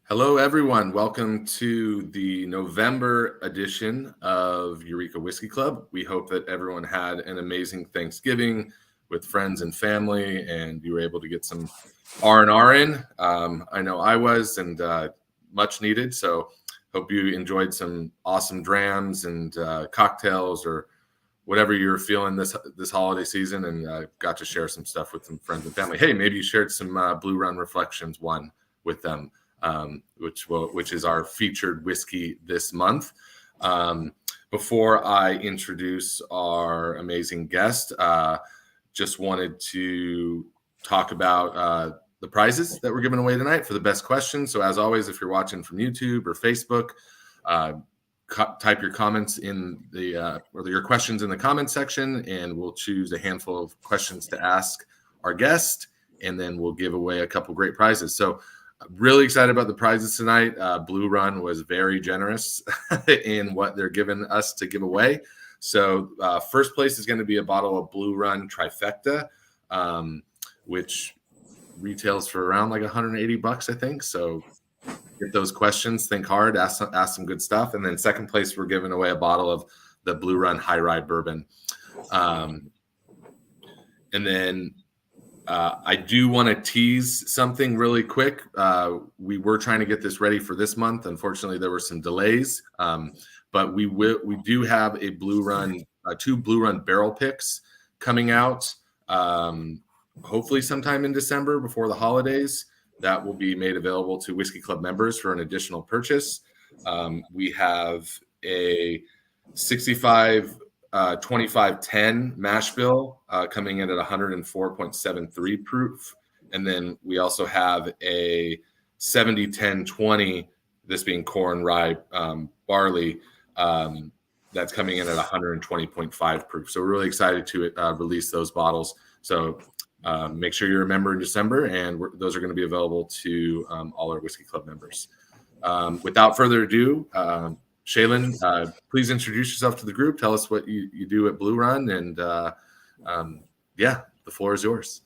Hello, everyone. Welcome to the November edition of Eureka Whiskey Club. We hope that everyone had an amazing Thanksgiving with friends and family, and you were able to get some R&R in. I know I was, and much needed. So hope you enjoyed some awesome drams and cocktails or whatever you're feeling this holiday season, and got to share some stuff with some friends and family. Hey, maybe you shared some Blue Run Reflections one with them. Which is our featured whiskey this month. Before I introduce our amazing guest, just wanted to talk about the prizes that we're giving away tonight for the best questions. So as always, if you're watching from YouTube or Facebook, type your comments in the or your questions in the comment section, and we'll choose a handful of questions to ask our guest, and then we'll give away a couple great prizes. So really excited about the prizes tonight. Blue Run was very generous in what they're giving us to give away. So first place is going to be a bottle of Blue Run Trifecta, which retails for around like $180, I think. So get those questions, think hard, ask some good stuff. And then second place, we're giving away a bottle of the Blue Run High Rye Bourbon. And then I do want to tease something really quick. We were trying to get this ready for this month. Unfortunately, there were some delays, but we do have a Blue Run, two Blue Run barrel picks coming out. Hopefully, sometime in December before the holidays. That will be made available to Whiskey Club members for an additional purchase. We have a 2510 mash bill coming in at 104.73 proof. And then we also have a 70-10-20, this being corn, rye, barley, that's coming in at 120.5 proof. So we're really excited to release those bottles. So make sure you're a member in December, and those are going to be available to all our Whiskey Club members. Without further ado, Shaylin, please introduce yourself to the group. Tell us what you do at Blue Run, and the floor is yours.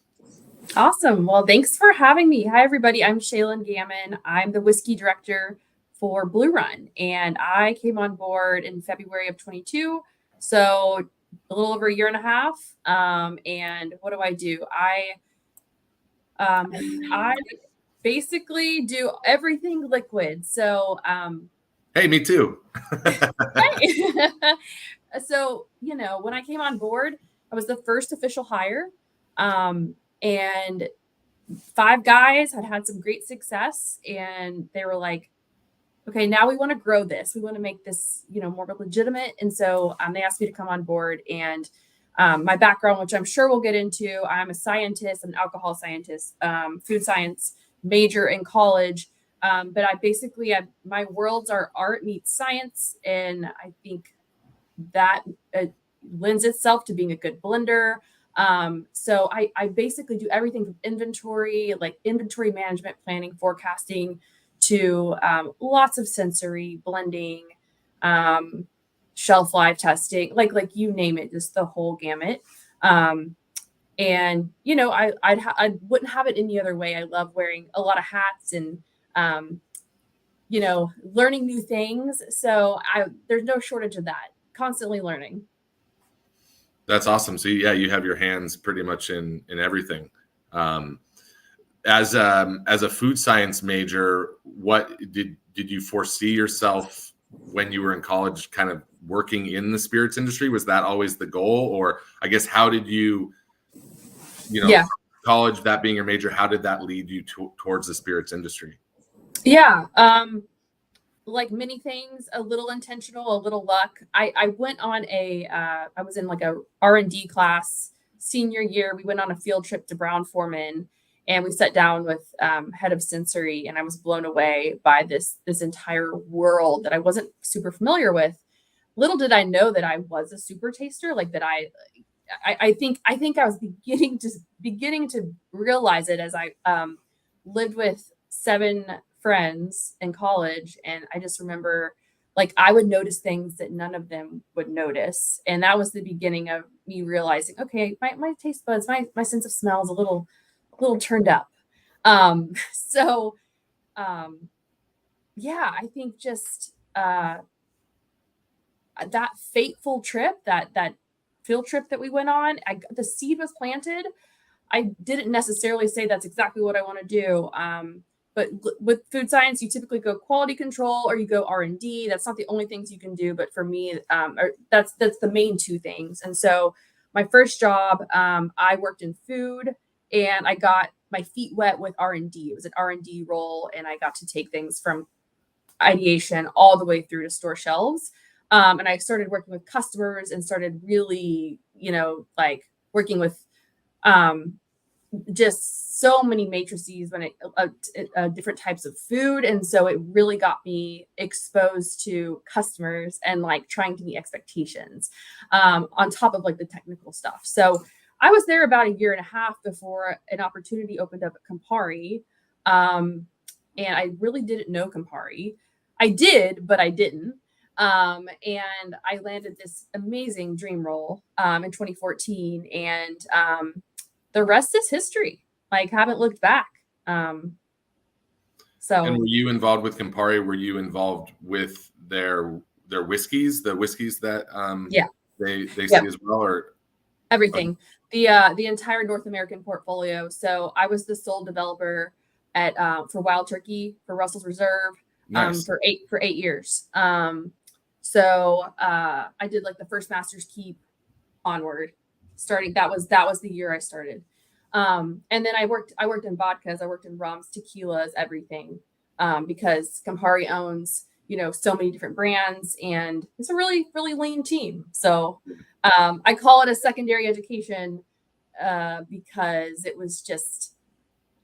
Awesome. Well, thanks for having me. Hi, everybody. I'm Shaylin Gammon. I'm the whiskey director for Blue Run, and I came on board in February of 22, so a little over a year and a half. And what do? I basically do everything liquid. So hey, me too. So, when I came on board, I was the first official hire. And 5 guys had some great success, and they were like, okay, now we want to grow this. We want to make this, more legitimate. And so they asked me to come on board, and my background, which I'm sure we'll get into, I'm a scientist, an alcohol scientist, food science major in college. But my worlds are art meets science. And I think that lends itself to being a good blender. So I basically do everything from inventory, like inventory management, planning, forecasting, to lots of sensory blending, shelf life testing, like you name it, just the whole gamut. And I wouldn't have it any other way. I love wearing a lot of hats and learning new things. So there's no shortage of that. Constantly learning. That's awesome. So you have your hands pretty much in everything. As a food science major, what did you foresee yourself when you were in college kind of working in the spirits industry? Was that always the goal? Or I guess, how did college, that being your major, how did that lead you towards the spirits industry? Yeah. Like many things, a little intentional, a little luck. I went on I was in like a R&D class senior year. We went on a field trip to Brown-Forman, and we sat down with head of sensory, and I was blown away by this entire world that I wasn't super familiar with. Little did I know that I was a super taster, like that I think I was beginning to realize it as I lived with 7 friends in college. And I just remember, like, I would notice things that none of them would notice. And that was the beginning of me realizing, okay, my taste buds, my sense of smell is a little turned up. yeah, I think just that fateful trip, that field trip that we went on, the seed was planted. I didn't necessarily say that's exactly what I want to do. But with food science, you typically go quality control or you go R&D. That's not the only things you can do, but for me, that's the main two things. And so my first job, I worked in food, and I got my feet wet with R&D. It was an R&D role, and I got to take things from ideation all the way through to store shelves. And I started working with customers and started really, like working with um, just so many matrices when different types of food. And so it really got me exposed to customers and like trying to meet expectations on top of like the technical stuff. So I was there about a year and a half before an opportunity opened up at Campari. And I really didn't know Campari. I did, but I didn't. And I landed this amazing dream role in 2014. And the rest is history. Like, haven't looked back. And So were you involved with Campari? Were you involved with their whiskeys, the whiskeys that yeah, they yep, see as well, or everything. The entire North American portfolio. So I was the sole developer at for Wild Turkey for Russell's Reserve nice? for 8 years. So I did like the first Master's Keep onward. Starting that was the year I started. And then I worked in vodkas, I worked in rums, tequilas, everything. Because Campari owns, so many different brands, and it's a really, really lean team. So I call it a secondary education because it was just,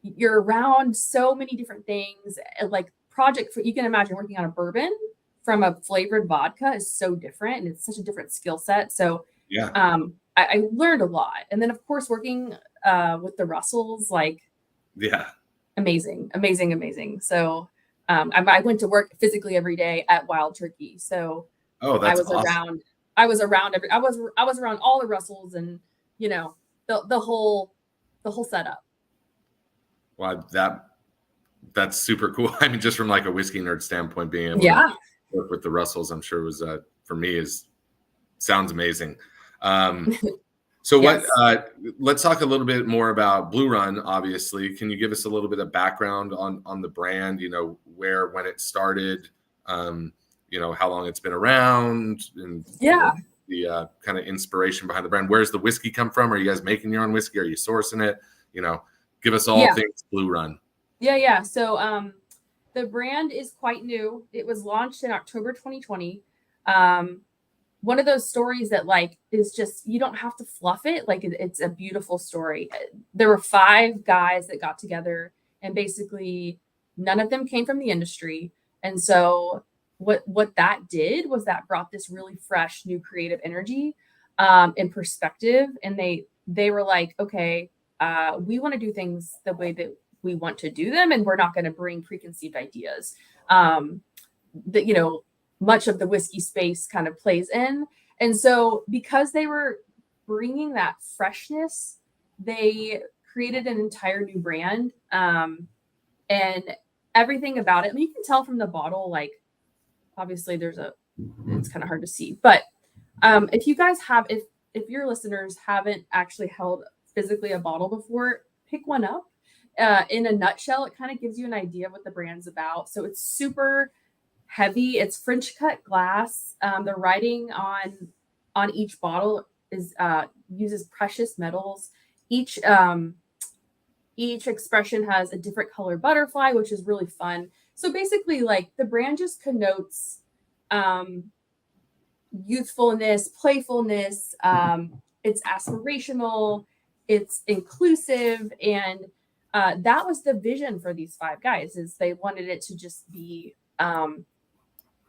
you're around so many different things. Like you can imagine working on a bourbon from a flavored vodka is so different, and it's such a different skill set. So Yeah, I learned a lot. And then of course working with the Russells, like yeah. amazing, amazing, amazing. So I went to work physically every day at Wild Turkey. So Oh, I that's was awesome. around, I was around I was around all the Russells, and the whole setup. Wow, that's super cool. I mean, just from like a whiskey nerd standpoint, being able to Yeah. work with the Russells, I'm sure was for me is sounds amazing. Um, so what? Yes. Let's talk a little bit more about Blue Run. Obviously, can you give us a little bit of background on the brand? When it started. How long it's been around, and Yeah. the kind of inspiration behind the brand. Where's the whiskey come from? Are you guys making your own whiskey? Are you sourcing it? Give us all Yeah. things Blue Run. Yeah. So the brand is quite new. It was launched in October 2020. One of those stories that like is just, you don't have to fluff it. Like it's a beautiful story. There were 5 guys that got together, and basically none of them came from the industry. And so what that did was that brought this really fresh new creative energy and perspective. And they were like, okay, we want to do things the way that we want to do them, and we're not going to bring preconceived ideas. That much of the whiskey space kind of plays in. And so because they were bringing that freshness, they created an entire new brand. And everything about it, I mean, you can tell from the bottle, like obviously it's kind of hard to see, but if you guys if your listeners haven't actually held physically a bottle before, pick one up. In a nutshell, it kind of gives you an idea of what the brand's about. So it's super heavy. It's French cut glass. The writing on each bottle is uses precious metals. Each expression has a different color butterfly, which is really fun. So basically, like the brand just connotes youthfulness, playfulness. It's aspirational, it's inclusive, and that was the vision for these 5 guys. Is they wanted it to just be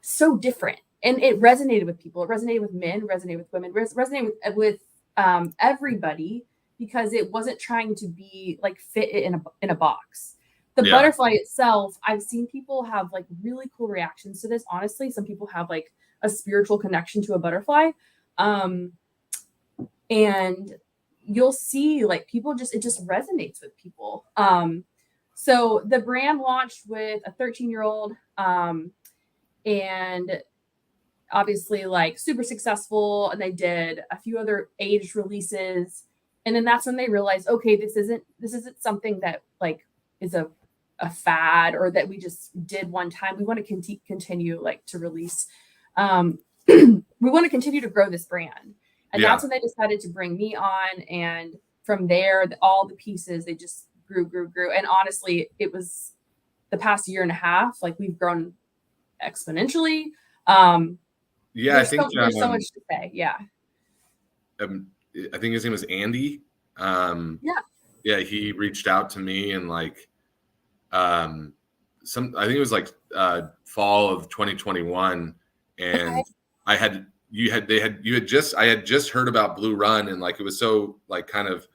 so different, and it resonated with people. It resonated with men, resonated with women, resonated with everybody, because it wasn't trying to be like fit it in a box. The Yeah. butterfly itself, I've seen people have like really cool reactions to this. Honestly, some people have like a spiritual connection to a butterfly, and you'll see like people it just resonates with people. So the brand launched with a 13-year-old, and obviously like super successful. And they did a few other aged releases. And then that's when they realized, okay, this isn't something that like is a fad or that we just did one time. We want to continue like to release. We want to continue to grow this brand. And that's when they decided to bring me on. And from there, all the pieces, they just grew. And honestly, it was the past year and a half, like we've grown exponentially. I think there's so much to say. Yeah. I think his name was Andy. He reached out to me and like I think it was like fall of 2021, and I had just heard about Blue Run, and like it was so like kind of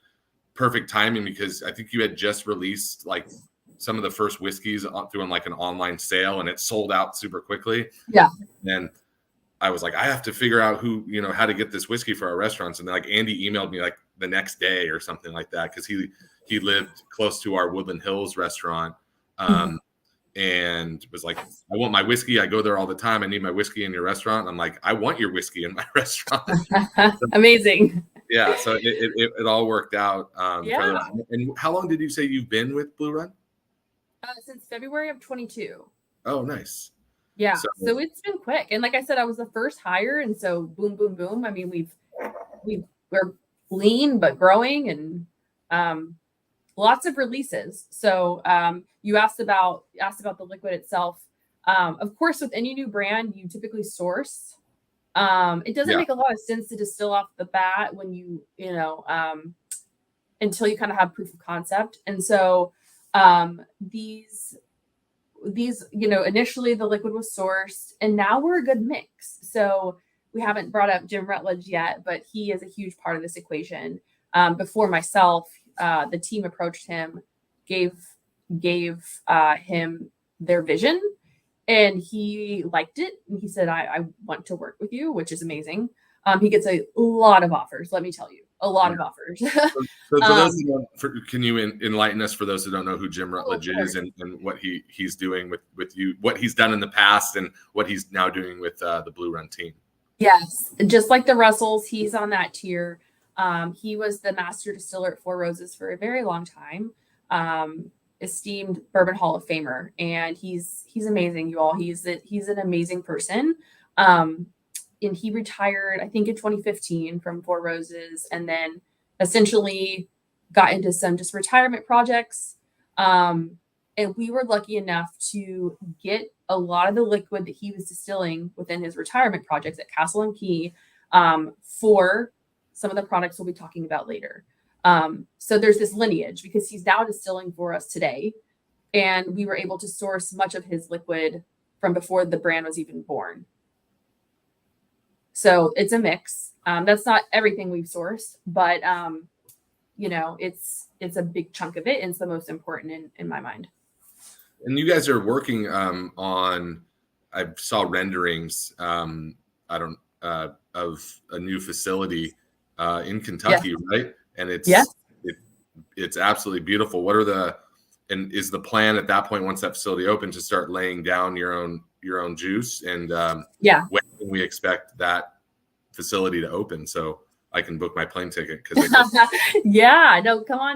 perfect timing because I think you had just released like some of the first whiskeys through like an online sale, and it sold out super quickly. Yeah. And I was like, I have to figure out how to get this whiskey for our restaurants. And like Andy emailed me like the next day or something like that, because he lived close to our Woodland Hills restaurant, and was like, I want my whiskey. I go there all the time. I need my whiskey in your restaurant. And I'm like, I want your whiskey in my restaurant. Amazing. Yeah. So it all worked out. And how long did you say you've been with Blue Run? Since February of 22. Oh, nice. Yeah. So it's been quick. And like I said, I was the first hire. And so boom, boom, boom. I mean, we're lean, but growing, and lots of releases. So you asked about the liquid itself. Of course, with any new brand, you typically source. It doesn't make a lot of sense to distill off the bat when until you kind of have proof of concept. And so these initially the liquid was sourced, and now we're a good mix. So we haven't brought up Jim Rutledge yet, but he is a huge part of this equation. Before myself, the team approached him, gave him their vision, and he liked it. And he said, I want to work with you, which is amazing. He gets a lot of offers, let me tell you. A lot of offers. So for those who don't, can you enlighten us, for those who don't know who Jim Rutledge is, and what he's doing with you, what he's done in the past and what he's now doing with the Blue Run team? Yes, just like the Russells, he's on that tier. He was the master distiller at Four Roses for a very long time. Esteemed Bourbon Hall of Famer, and he's amazing, you all. He's an amazing person. And he retired, I think, in 2015 from Four Roses, and then essentially got into some just retirement projects. And we were lucky enough to get a lot of the liquid that he was distilling within his retirement projects at Castle and Key for some of the products we'll be talking about later. So there's this lineage because he's now distilling for us today. And we were able to source much of his liquid from before the brand was even born. So it's a mix. That's not everything we've sourced, but it's a big chunk of it, and it's the most important in my mind. And you guys are working on, I saw renderings, of a new facility in Kentucky, right? And it's absolutely beautiful. And is the plan at that point, once that facility opens, to start laying down your own juice? And when can we expect that facility to open so I can book my plane ticket? Come on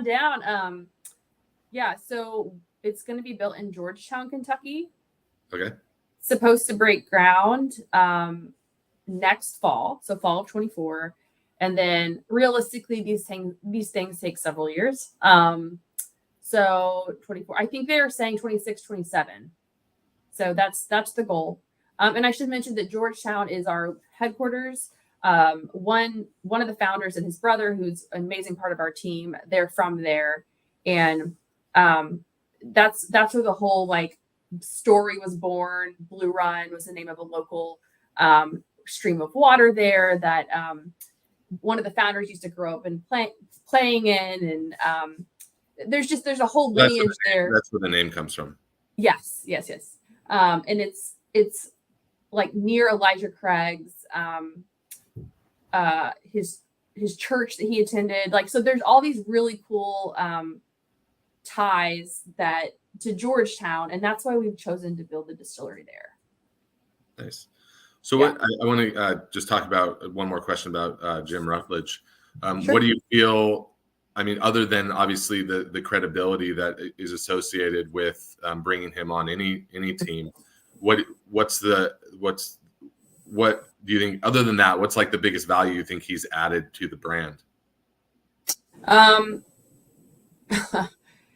down. So it's going to be built in Georgetown, Kentucky. Okay. Supposed to break ground next fall, so fall of 24. And then realistically, these things take several years. So 24, I think they're saying 26, 27. So that's the goal. And I should mention that Georgetown is our headquarters. One of the founders and his brother, who's an amazing part of our team, they're from there. And that's where the whole like story was born. Blue Run was the name of a local stream of water there that one of the founders used to grow up and playing in. And there's a whole lineage there. That's where the name comes from. Yes. And it's like near Elijah Craig's, his church that he attended. Like, so there's all these really cool ties that to Georgetown, and that's why we've chosen to build the distillery there. Nice. So Yeah. what I want to just talk about one more question about Jim Rutledge. Sure. What do you feel? I mean, other than obviously the credibility that is associated with bringing him on any team, what do you think? Other than that, what's like the biggest value you think he's added to the brand?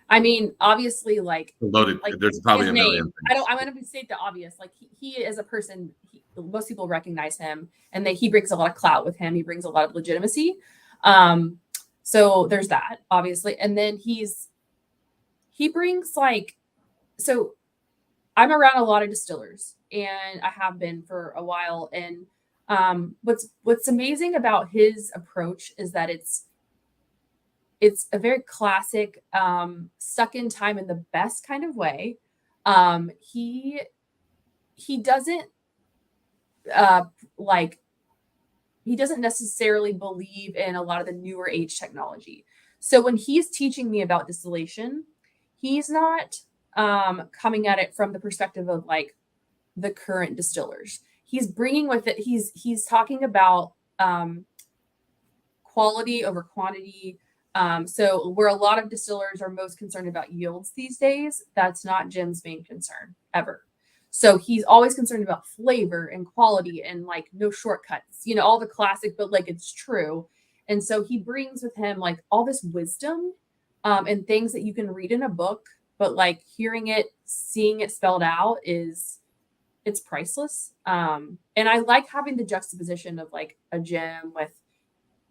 I mean, obviously, like Loaded. like There's probably his a million name. things. I'm going to state the obvious. Like he as a person, most people recognize him, and he brings a lot of clout with him. He brings a lot of legitimacy. So there's that, obviously, and then he brings like, so I'm around a lot of distillers, and I have been for a while. And what's amazing about his approach is that it's a very classic, stuck in time in the best kind of way. He doesn't he doesn't necessarily believe in a lot of the newer age technology. So when he's teaching me about distillation, he's not coming at it from the perspective of like the current distillers. He's bringing with it. He's talking about quality over quantity. So where a lot of distillers are most concerned about yields these days, that's not Jim's main concern ever. So he's always concerned about flavor and quality and like no shortcuts, all the classic, but like it's true. And so he brings with him like all this wisdom and things that you can read in a book, but like hearing it, seeing it spelled out it's priceless. And I like having the juxtaposition of like a Jim with,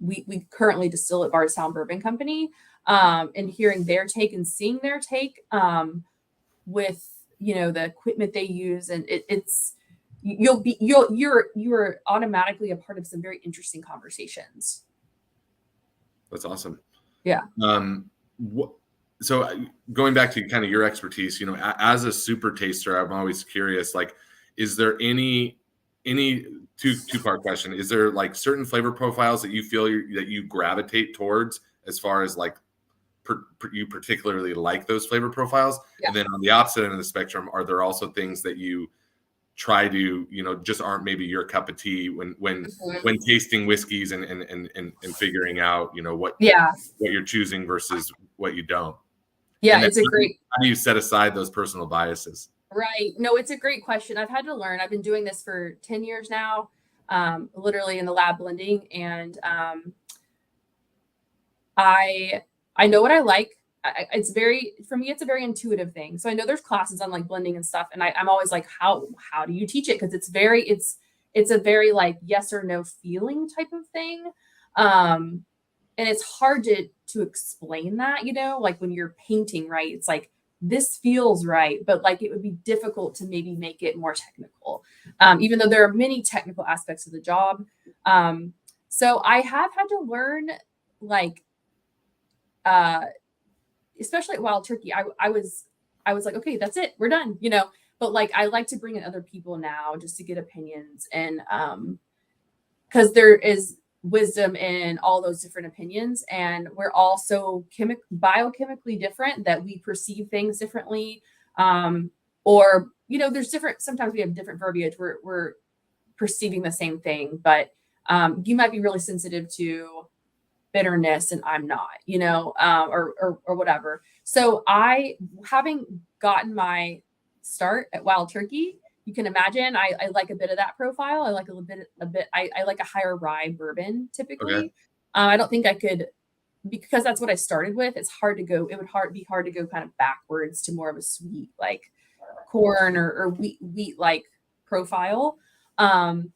we currently distill at Bardstown Bourbon Company, and hearing their take and seeing their take with the equipment they use, and you're automatically a part of some very interesting conversations. That's awesome. Yeah. So going back to kind of your expertise, as a super taster, I'm always curious, like, is there any two-part question? Is there like certain flavor profiles that you feel that you gravitate towards as far as like you particularly like those flavor profiles? Yeah. And then on the opposite end of the spectrum, are there also things that you try to, just aren't maybe your cup of tea when tasting whiskeys and figuring out, what you're choosing versus what you don't? Yeah, how do you set aside those personal biases? Right. No, it's a great question. I've had to learn. I've been doing this for 10 years now, literally in the lab blending. And I know what I like. For me, it's a very intuitive thing. So I know there's classes on like blending and stuff. And I'm always like, how do you teach it? Because it's a very like yes or no feeling type of thing. And it's hard to explain that, like when you're painting, right? It's like, this feels right, but like it would be difficult to maybe make it more technical, even though there are many technical aspects of the job. So I have had to learn, like, especially at Wild Turkey, I was like, okay, that's it, we're done, But like I like to bring in other people now just to get opinions, and because there is wisdom in all those different opinions, and we're all so biochemically different that we perceive things differently, or there's different, sometimes we have different verbiage, we're perceiving the same thing, but you might be really sensitive to bitterness and I'm not, or whatever. So having gotten my start at Wild Turkey, you can imagine I like a bit of that profile. I like a bit. I like a higher rye bourbon typically. Okay. I don't think I could, because that's what I started with. It's hard to go. It would be hard to go kind of backwards to more of a sweet, like corn or wheat like profile. And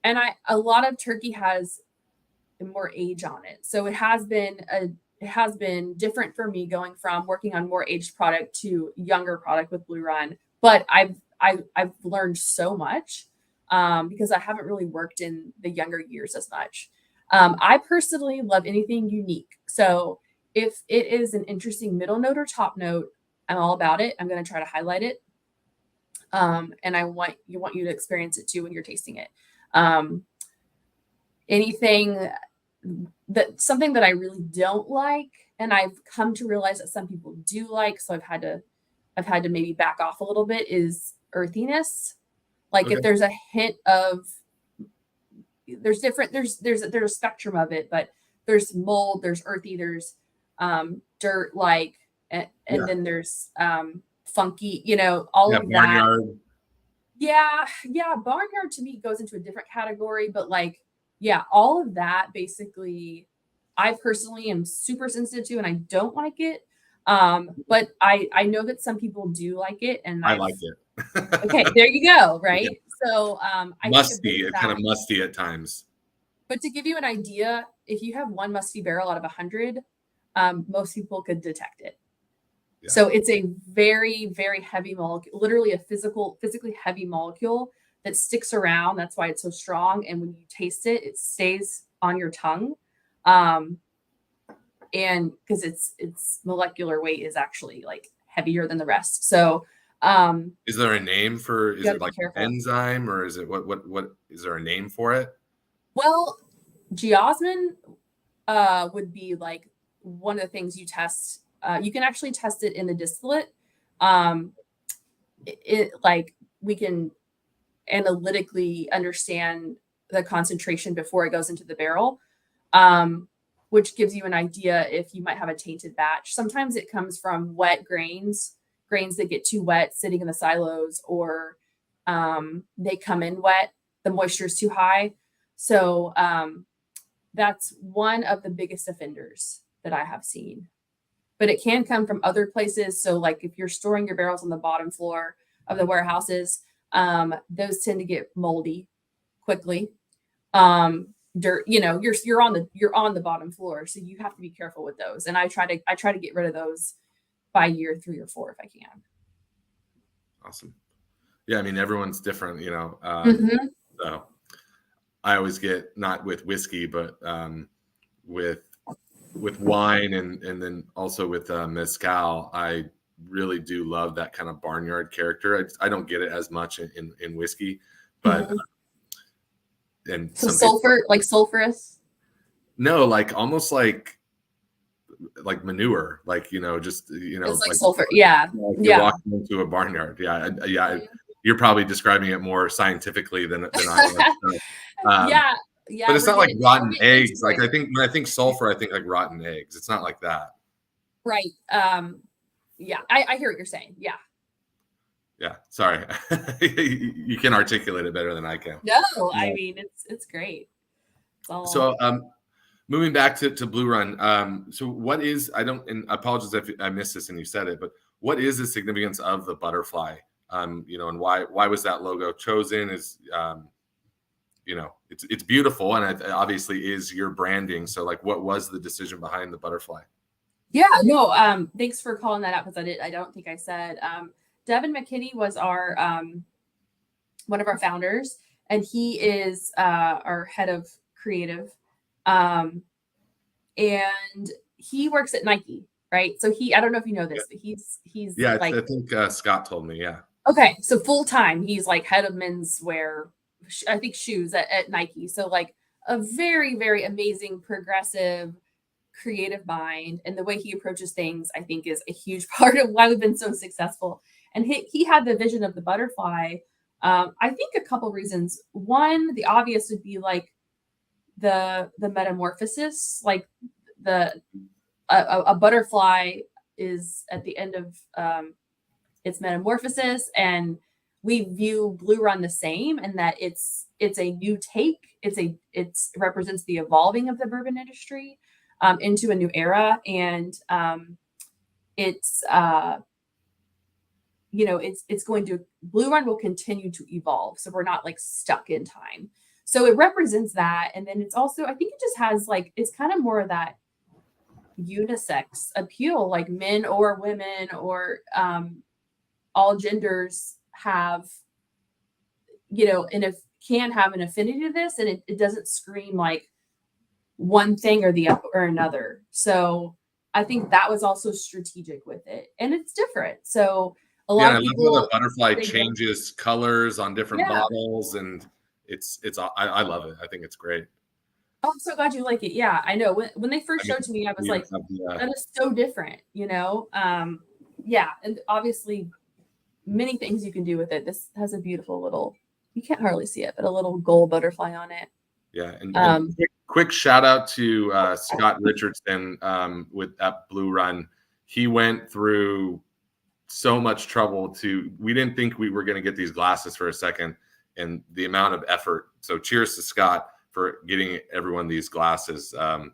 a lot of turkey has more age on it, so it has been different for me going from working on more aged product to younger product with Blue Run. But I've learned so much because I haven't really worked in the younger years as much. I personally love anything unique. So if it is an interesting middle note or top note, I'm all about it. I'm going to try to highlight it. And I want you to experience it too when you're tasting it. Something that I really don't like and I've come to realize that some people do like, so I've had to maybe back off a little bit, is earthiness. Like if Okay. there's a hint of, there's different, there's a spectrum of it, but there's mold, there's earthy, there's dirt like, and Yeah. then there's funky, you know, all Yeah. of that. Barnyard. Yeah, yeah, barnyard to me goes into a different category, but like, yeah, all of that basically, I personally am super sensitive to, and I don't like it. But I know that some people do like it, and I I've like it. okay, there you go, Yeah. right? So I think a bit Musty, of kind that. of musty at times. But to give you an idea, if you have one musty barrel out of 100, most people could detect it. Yeah. So it's a very, very heavy molecule, literally a physically heavy molecule that sticks around. That's why it's so strong. And when you taste it, it stays on your tongue. And because its molecular weight is actually like heavier than the rest. So Is there a name for, is you gotta it be like an careful. enzyme, or is it what is there a name for it? Well, geosmin would be like one of the things you test. You can actually test it in the distillate. Like we can analytically understand the concentration before it goes into the barrel, which gives you an idea if you might have a tainted batch. Sometimes it comes from wet grains that get too wet sitting in the silos, or they come in wet. The moisture is too high. So that's one of the biggest offenders that I have seen. But it can come from other places. So like if you're storing your barrels on the bottom floor of the warehouses, those tend to get moldy quickly. Dirt, you know, you're on the bottom floor, so you have to be careful with those. And I try to get rid of those by year 3 or 4 if I can. Awesome. Yeah, I mean everyone's different, you know. Mhm. So I always get, not with whiskey, but with wine, and then also with mezcal. I really do love that kind of barnyard character. I don't get it as much in whiskey, but Mhm. and So some people, sulfur, like sulfurous. no, like almost like manure, like, you know, just, you know, It's like like, sulfur. Yeah. like you're Yeah. walking into a barnyard. Yeah, yeah. Mhm. You're probably describing it more scientifically than I am. So, Yeah. but Yeah, it's not like we're rotten getting eggs. into Like it. I think when I think sulfur, I think like rotten eggs. It's not like that. Right. Yeah, I hear what you're saying. Yeah. Yeah, sorry. You can articulate it better than I can. No, I Yeah. mean it's great. It's all So, moving back to Blue Run. So what is, I don't, and I apologize if I missed this and you said it, but what is the significance of the butterfly? You know, and why was that logo chosen? Is you know, it's beautiful, and it obviously is your branding. So like, what was the decision behind the butterfly? yeah, no, thanks for calling that out because I don't think I said Devin McKinney was our one of our founders, and he is our head of creative. Um and he works at Nike, right? So I don't know if you know Yeah, this, but he's yeah. like, I think Scott told me. Yeah. okay, so full time, he's like head of menswear, I think shoes at Nike. So like a very, very amazing, progressive, creative mind, and the way he approaches things, I think, is a huge part of why we've been so successful. And he had the vision of the butterfly. I think a couple reasons. One, the obvious would be like the metamorphosis, like the a butterfly is at the end of its metamorphosis, and we view Blue Run the same, and that it's a new take. It represents the evolving of the bourbon industry into a new era, and it's you know, it's going to, Blue Run will continue to evolve, so we're not like stuck in time. So it represents that, and then it's also, I think it just has like, it's kind of more of that unisex appeal, like men or women or all genders have, you know, and if can have an affinity to this, and it doesn't scream like one thing or the or another. So I think that was also strategic with it, and it's different. So a Yeah, lot and of I love how the people, butterfly they go, changes colors on different yeah, bottles, and I love it. I think it's great. Oh, I'm so glad you like it. Yeah, I know. When they first I mean, showed to me, I was you like, have the, that is so different, you know? Yeah, and obviously many things you can do with it. This has a beautiful little, you can't hardly see it, but a little gold butterfly on it. yeah, and Um, quick shout out to Scott Richardson with at Blue Run. He went through so much trouble to. We didn't think we were going to get these glasses for a second, and the amount of effort. So cheers to Scott for getting everyone these glasses. Uh,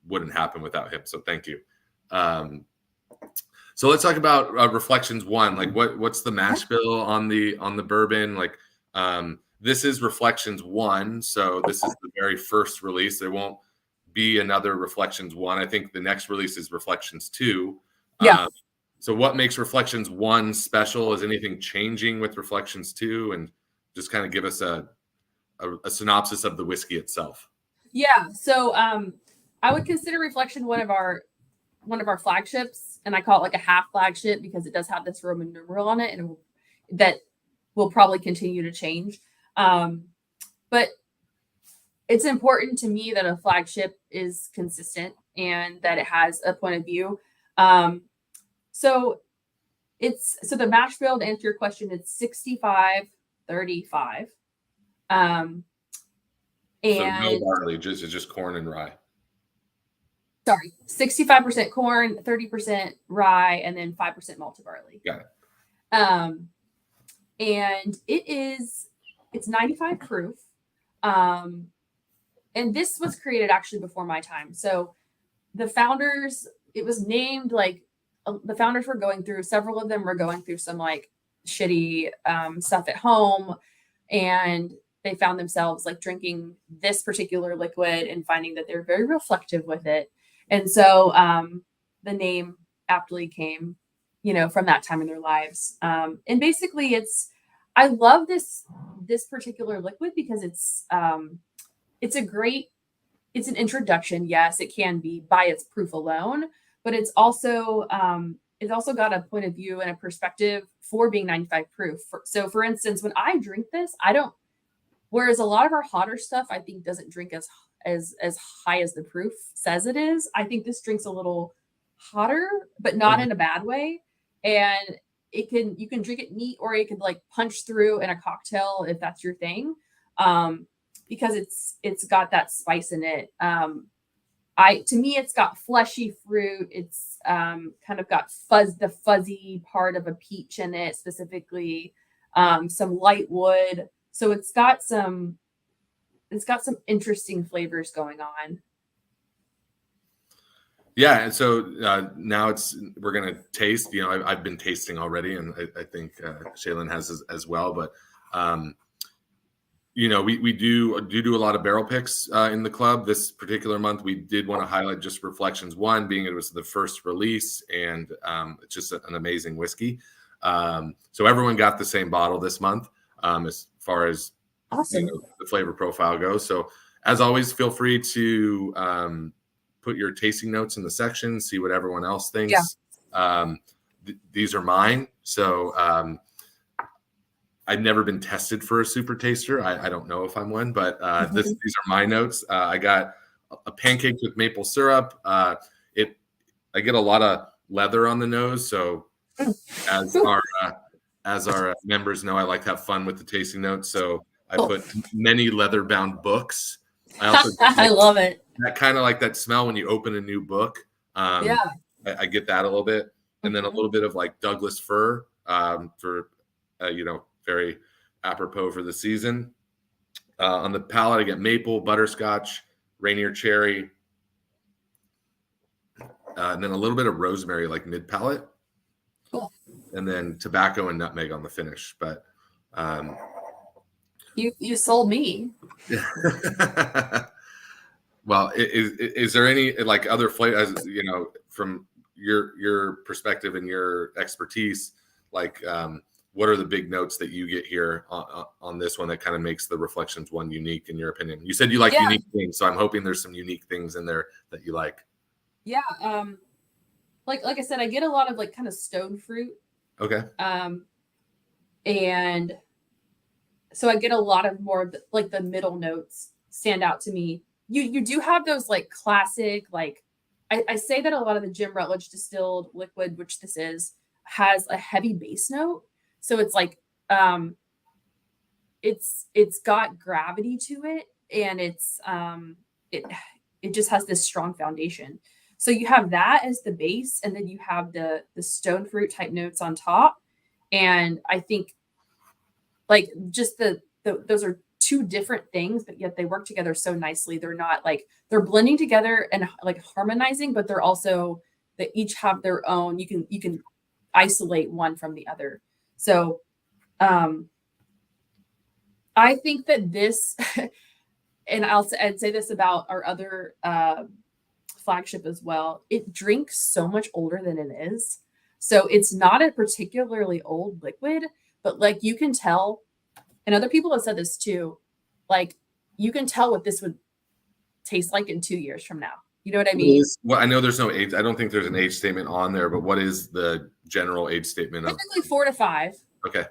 wouldn't happen without him. So thank you. Um, so let's talk about Reflections One. Like, what's the mash bill on the bourbon? Like, this is Reflections One, so this is the very first release. There won't be another Reflections One. I think the next release is Reflections Two. yeah. So what makes Reflections One special? Is anything changing with Reflections Two? And just kind of give us a synopsis of the whiskey itself. Yeah. So I would consider Reflection one of our flagships, and I call it like a half flagship because it does have this Roman numeral on it, and that will probably continue to change. But it's important to me that a flagship is consistent and that it has a point of view. So the mash bill, to answer your question, it's 65-35. So no And barley, it's just corn and rye. sorry, 65% corn, 30% rye, and then 5% malted barley. Got it. And it's 95 proof. And this was created actually before my time. So the founders, it was named like the founders were going through, several of them were going through some like shitty stuff at home, and they found themselves like drinking this particular liquid and finding that they're very reflective with it. And so the name aptly came, from that time in their lives. And basically I love this particular liquid because it's an introduction. Yes, it can be by its proof alone, but it's also got a point of view and a perspective for being 95 proof. So for instance, when I drink this, whereas a lot of our hotter stuff, I think doesn't drink as high as the proof says it is. I think this drinks a little hotter, but not in a bad way. And you can drink it neat, or you could like punch through in a cocktail if that's your thing. Because it's got that spice in it. To me, it's got fleshy fruit. It's kind of got the fuzzy part of a peach in it, specifically, some light wood. So it's got some interesting flavors going on. Yeah, and so now we're gonna taste. I've been tasting already, and I think Shaylin has as well. But we do a lot of barrel picks in the club. This particular month, we did want to highlight just Reflections One, being it was the first release, and it's just an amazing whiskey. So everyone got the same bottle this month, as far as awesome the flavor profile goes. So as always, feel free to put your tasting notes in the section, see what everyone else thinks. Yeah. These are mine. So I've never been tested for a super taster. I don't know if I'm one, but these are my notes. I got a pancake with maple syrup. I get a lot of leather on the nose. So as our members know, I like to have fun with the tasting notes. So I put many leather-bound books. I also I love it. That kind of like that smell when you open a new book. Yeah, I get that a little bit, and then a little bit of like Douglas fir for very apropos for the season. On the palate, I get maple, butterscotch, Rainier cherry, and then a little bit of rosemary, like mid palate. Cool. And then tobacco and nutmeg on the finish. But you sold me. Well, is there any like other flavors, from your perspective and your expertise, like what are the big notes that you get here on this one that kind of makes the Reflections One unique in your opinion? You said you like unique things, so I'm hoping there's some unique things in there that you like. Yeah, like I said, I get a lot of like kind of stone fruit. Okay. And so I get a lot of more of like the middle notes stand out to me. you do have those like classic, like I say that a lot of the Jim Rutledge distilled liquid, which this is, has a heavy base note. So it's like it's got gravity to it, and it it just has this strong foundation. So you have that as the base, and then you have the stone fruit type notes on top. And I think like just the those are two different things, but yet they work together so nicely. They're not like they're blending together and like harmonizing, but they're also they each have their own. You can isolate one from the other. So I think that this, and I'd say this about our other flagship as well. It drinks so much older than it is. So it's not a particularly old liquid, but like you can tell, and other people have said this too, like you can tell what this would taste like in 2 years from now. You know what I mean? Well, I know there's no age. I don't think there's an age statement on there, but what is the general age statement of? Typically 4 to 5. Okay.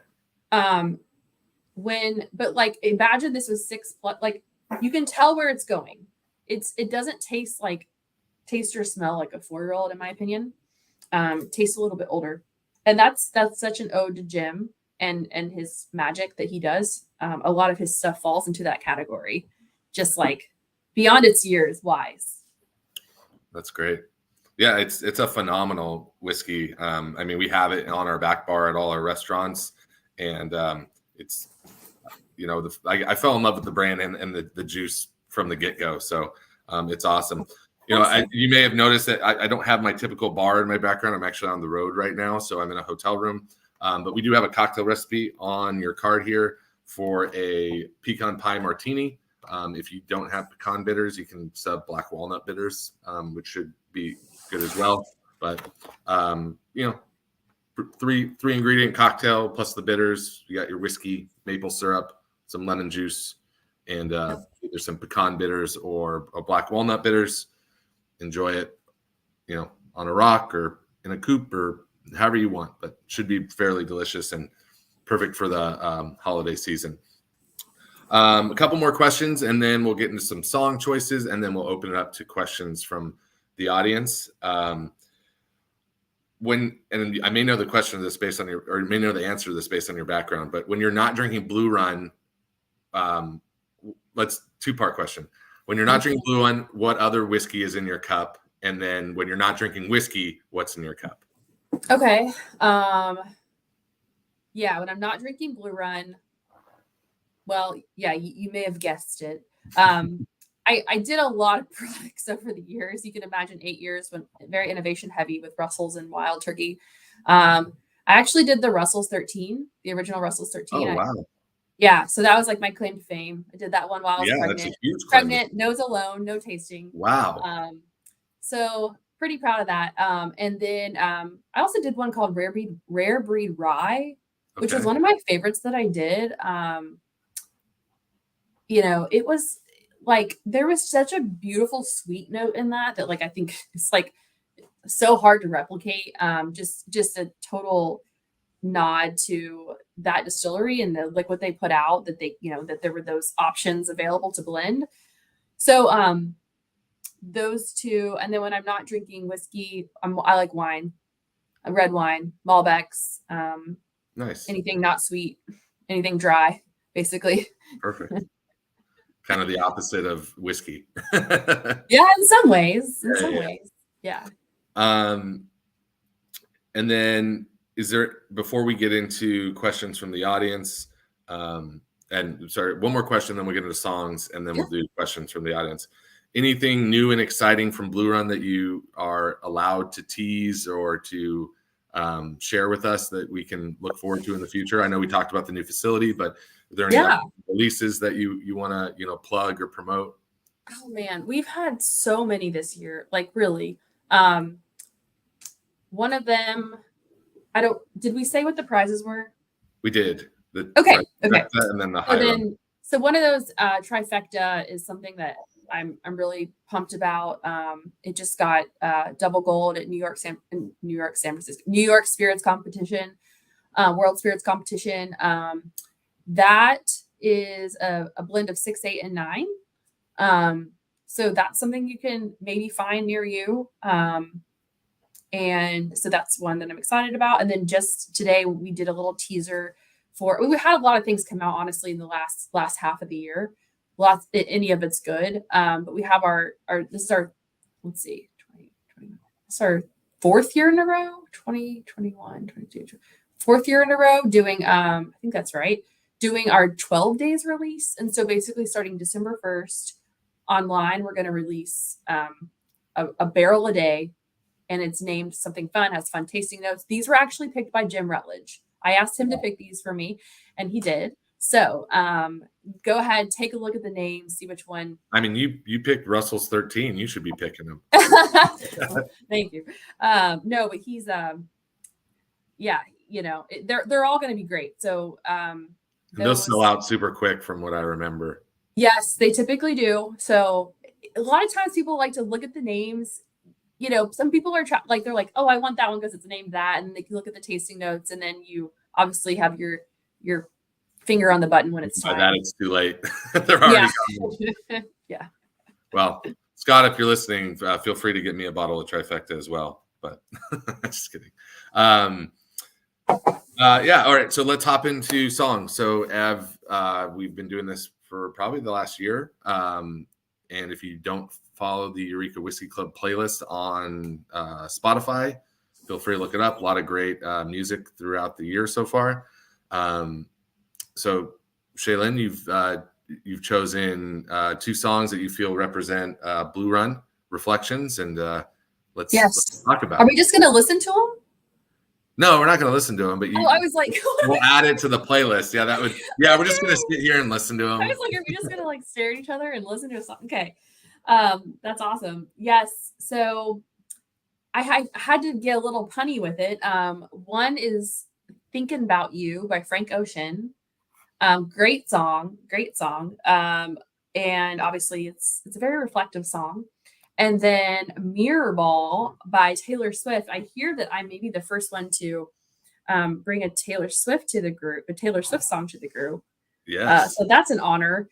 But like imagine this was 6+, like you can tell where it's going. It doesn't taste or smell like a 4-year-old, in my opinion. Tastes a little bit older. And that's such an ode to Jim and his magic that he does. A lot of his stuff falls into that category, just like beyond its years wise. That's great. Yeah, it's a phenomenal whiskey. I mean, we have it on our back bar at all our restaurants, and it's I fell in love with the brand and the juice from the get-go. So it's awesome. You may have noticed that I don't have my typical bar in my background. I'm actually on the road right now, so I'm in a hotel room. But we do have a cocktail recipe on your card here for a pecan pie martini. If you don't have pecan bitters, you can sub black walnut bitters, which should be good as well. But three ingredient cocktail plus the bitters. You got your whiskey, maple syrup, some lemon juice, and either some pecan bitters or black walnut bitters. Enjoy it, on a rock or in a coupe or however you want, but should be fairly delicious and perfect for the holiday season. A couple more questions, and then we'll get into some song choices, and then we'll open it up to questions from the audience. And I may know the question of this based on or you may know the answer to this based on your background, but when you're not drinking Blue Run, let's 2-part question. When you're not drinking Blue Run, what other whiskey is in your cup? And then when you're not drinking whiskey, what's in your cup? Okay. Yeah, when I'm not drinking Blue Run, well, yeah, you may have guessed it. I did a lot of products over the years. You can imagine 8 years when very innovation heavy with Russell's and Wild Turkey. I actually did the Russell's 13, the original Russell's 13. Oh, wow. Yeah, so that was like my claim to fame. I did that one while I was pregnant. That's a huge claim. Pregnant, nose alone, no tasting. Wow. So pretty proud of that. And then I also did one called Rare Breed Rye, which was one of my favorites that I did. It was like there was such a beautiful sweet note in that like I think it's like so hard to replicate. Just a total nod to that distillery and the liquid they put out, that they that there were those options available to blend. So those two, and then when I'm not drinking whiskey, I like wine, red wine, Malbecs, nice, anything not sweet, anything dry, basically. Perfect. Kind of the opposite of whiskey. Yeah, in some ways. Yeah. And then is there, before we get into questions from the audience, and sorry, one more question, then we'll get into songs, and then we'll do questions from the audience. Anything new and exciting from Blue Run that you are allowed to tease or to share with us that we can look forward to in the future? I know we talked about the new facility, but are there any releases that you want to plug or promote? Oh man, we've had so many this year, like really. One of them, did we say what the prizes were? We did. Okay. And then the higher. So one of those trifecta is something that I'm really pumped about. It just got double gold at New York Spirits Competition, World Spirits Competition. That is a blend of 6, 8, and 9. So that's something you can maybe find near you. And so that's one that I'm excited about. And then just today we did a little teaser for, we had a lot of things come out honestly in the last half of the year. Any of it's good. But we have our this is our, let's see, 2021. It's our fourth year in a row, 2021, 22, fourth year in a row doing, I think that's right, doing our 12 days release. And so basically starting December 1st online, we're going to release a barrel a day, and it's named something fun, has fun tasting notes. These were actually picked by Jim Rutledge. I asked him to pick these for me, and he did. So go ahead, take a look at the names, see which one. I mean, you picked Russell's 13. You should be picking them. Thank you. No, but he's yeah, they're all going to be great. So they'll sell out super quick from what I remember. Yes, they typically do. So a lot of times people like to look at the names. Some people are they're like, oh, I want that one because it's named that, and they can look at the tasting notes, and then you obviously have your finger on the button when it's time. By that, it's too late. They're already gone. Yeah. Well, Scott, if you're listening, feel free to get me a bottle of Trifecta as well. But just kidding. Yeah. All right. So let's hop into songs. So Ev, we've been doing this for probably the last year. And if you don't follow the Eureka Whiskey Club playlist on Spotify, feel free to look it up. A lot of great music throughout the year so far. So Shaylin, you've chosen 2 songs that you feel represent Blue Run Reflections, and let's talk about. Are we just going to listen to them? No, we're not going to listen to them, but I was like, we'll add it to the playlist. Yeah, we're just going to sit here and listen to them. I was like, are we just going to stare at each other and listen to a song? Okay. That's awesome. Yes. So I had to get a little punny with it. One is Thinking About You by Frank Ocean. Great song. And obviously it's a very reflective song. And then Mirror Ball by Taylor Swift. I hear that I may be the first one to bring a Taylor Swift song to the group. Yes. So that's an honor.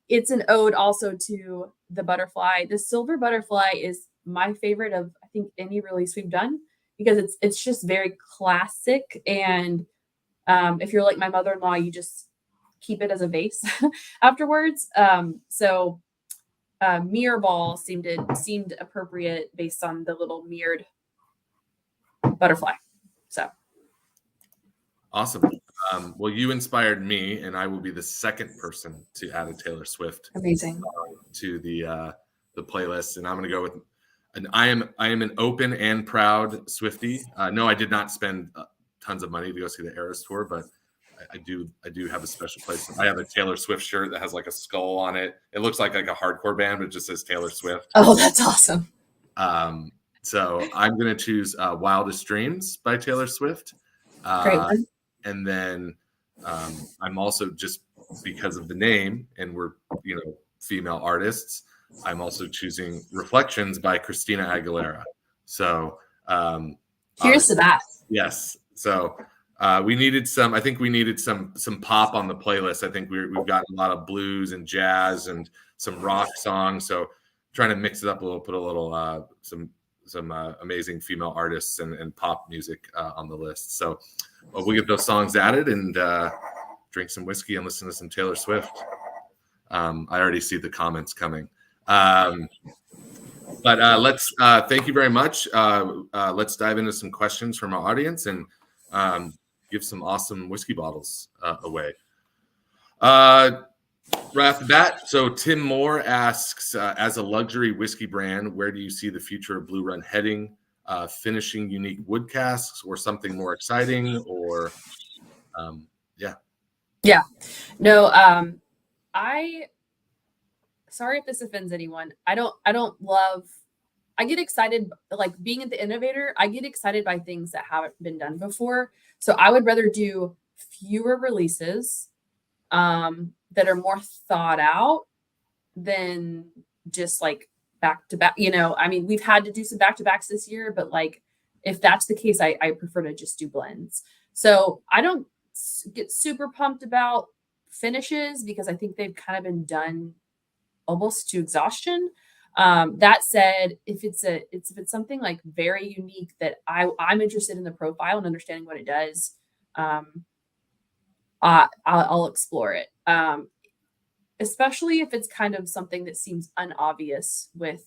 It's an ode also to the butterfly. The silver butterfly is my favorite of, I think, any release we've done, because it's just very classic. And if you're like my mother-in-law, you just keep it as a vase afterwards. So Mirror Ball seemed appropriate based on the little mirrored butterfly. So awesome. Well, you inspired me, and I will be the second person to add a Taylor Swift amazing to the playlist. And I'm going to go with, and I am an open and proud Swiftie. No, I did not spend tons of money to go see the Eras tour, but I do have a special place. I have a Taylor Swift shirt that has like a skull on it. It looks like a hardcore band, but it just says Taylor Swift. Oh, that's awesome. So I'm going to choose Wildest Dreams by Taylor Swift. Great one. And then I'm also, just because of the name, and we're female artists, I'm also choosing Reflections by Christina Aguilera. So here's to that. Yes. So we needed some pop on the playlist. I think we've got a lot of blues and jazz and some rock songs. So trying to mix it up a little, put a little some amazing female artists and pop music on the list. So we'll get those songs added and drink some whiskey and listen to some Taylor Swift. I already see the comments coming. But let's thank you very much. Let's dive into some questions from our audience and give some awesome whiskey bottles away. Right off the bat, so Tim Moore asks, as a luxury whiskey brand, where do you see the future of Blue Run heading? Finishing unique wood casks or something more exciting? Or, Yeah. No, sorry if this offends anyone. I get excited, like being at the innovator, I get excited by things that haven't been done before. So I would rather do fewer releases that are more thought out than just like back to back. I mean, we've had to do some back to backs this year, but like if that's the case, I prefer to just do blends. So I don't get super pumped about finishes because I think they've kind of been done almost to exhaustion. That said, if it's something like very unique that I'm interested in the profile and understanding what it does, I'll explore it. Especially if it's kind of something that seems unobvious with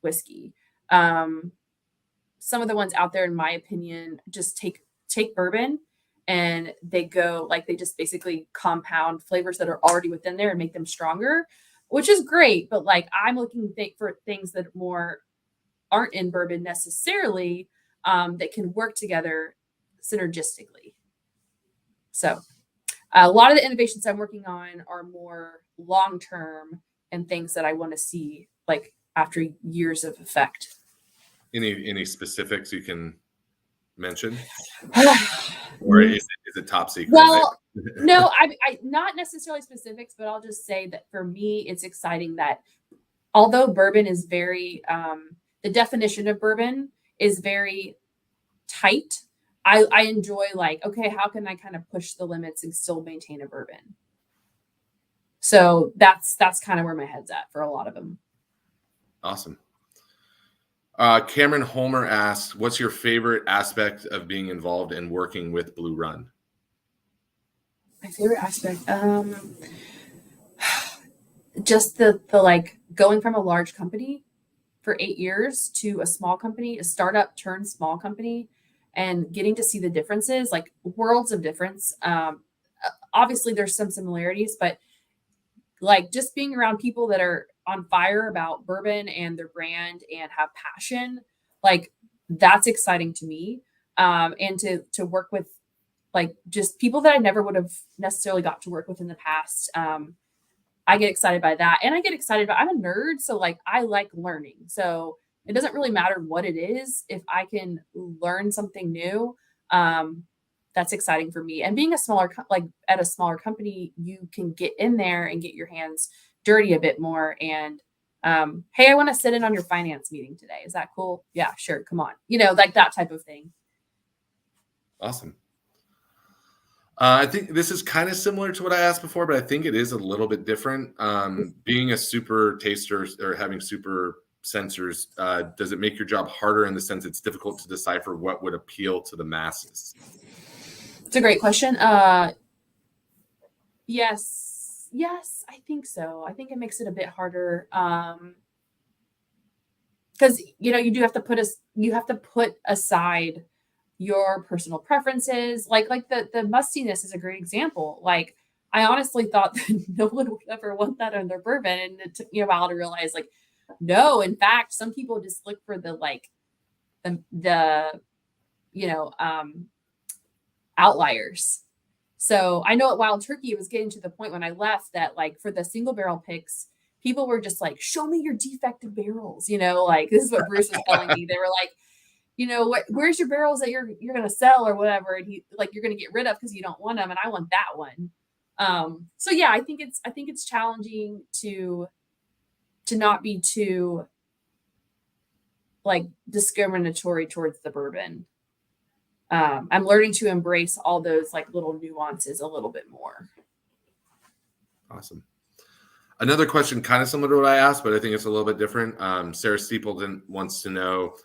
whiskey. Some of the ones out there, in my opinion, just take bourbon and they just basically compound flavors that are already within there and make them stronger, which is great. But like I'm looking for things that aren't in bourbon necessarily, that can work together synergistically. So a lot of the innovations I'm working on are more long term and things that I want to see like after years of effect. Any specifics you can mention, or is it top secret? Well, no, I not necessarily specifics, but I'll just say that for me, it's exciting that although bourbon is very, the definition of bourbon is very tight. I enjoy like, okay, how can I kind of push the limits and still maintain a bourbon? So that's kind of where my head's at for a lot of them. Awesome. Cameron Homer asks, what's your favorite aspect of being involved in working with Blue Run? My favorite aspect, just the like going from a large company for 8 years to a small company, a startup turned small company, and getting to see the differences, like worlds of difference. Obviously there's some similarities, but like just being around people that are on fire about bourbon and their brand and have passion, like that's exciting to me. And to work with like just people that I never would have necessarily got to work with in the past. I get excited by that. And I get excited I'm a nerd. So like, I like learning. So it doesn't really matter what it is. If I can learn something new, that's exciting for me. And being at a smaller company, you can get in there and get your hands dirty a bit more. And, hey, I want to sit in on your finance meeting today. Is that cool? Yeah, sure. Come on. Like that type of thing. Awesome. I think this is kind of similar to what I asked before, but I think it is a little bit different. Being a super taster or having super sensors, does it make your job harder in the sense it's difficult to decipher what would appeal to the masses? It's a great question. Yes, I think so. I think it makes it a bit harder. Because you do have to put aside your personal preferences. Like the mustiness is a great example. Like I honestly thought that no one would ever want that on their bourbon, and it took me a while to realize like, no, in fact, some people just look for the outliers. So I know at Wild Turkey, it was getting to the point when I left that like for the single barrel picks, people were just like, show me your defective barrels. Like this is what Bruce was telling me. They were like, where's your barrels that you're going to sell or whatever? And you're going to get rid of because you don't want them. And I want that one. So yeah, I think it's challenging to not be too like discriminatory towards the bourbon. I'm learning to embrace all those like little nuances a little bit more. Awesome. Another question kind of similar to what I asked, but I think it's a little bit different. Sarah Steepleton wants to know,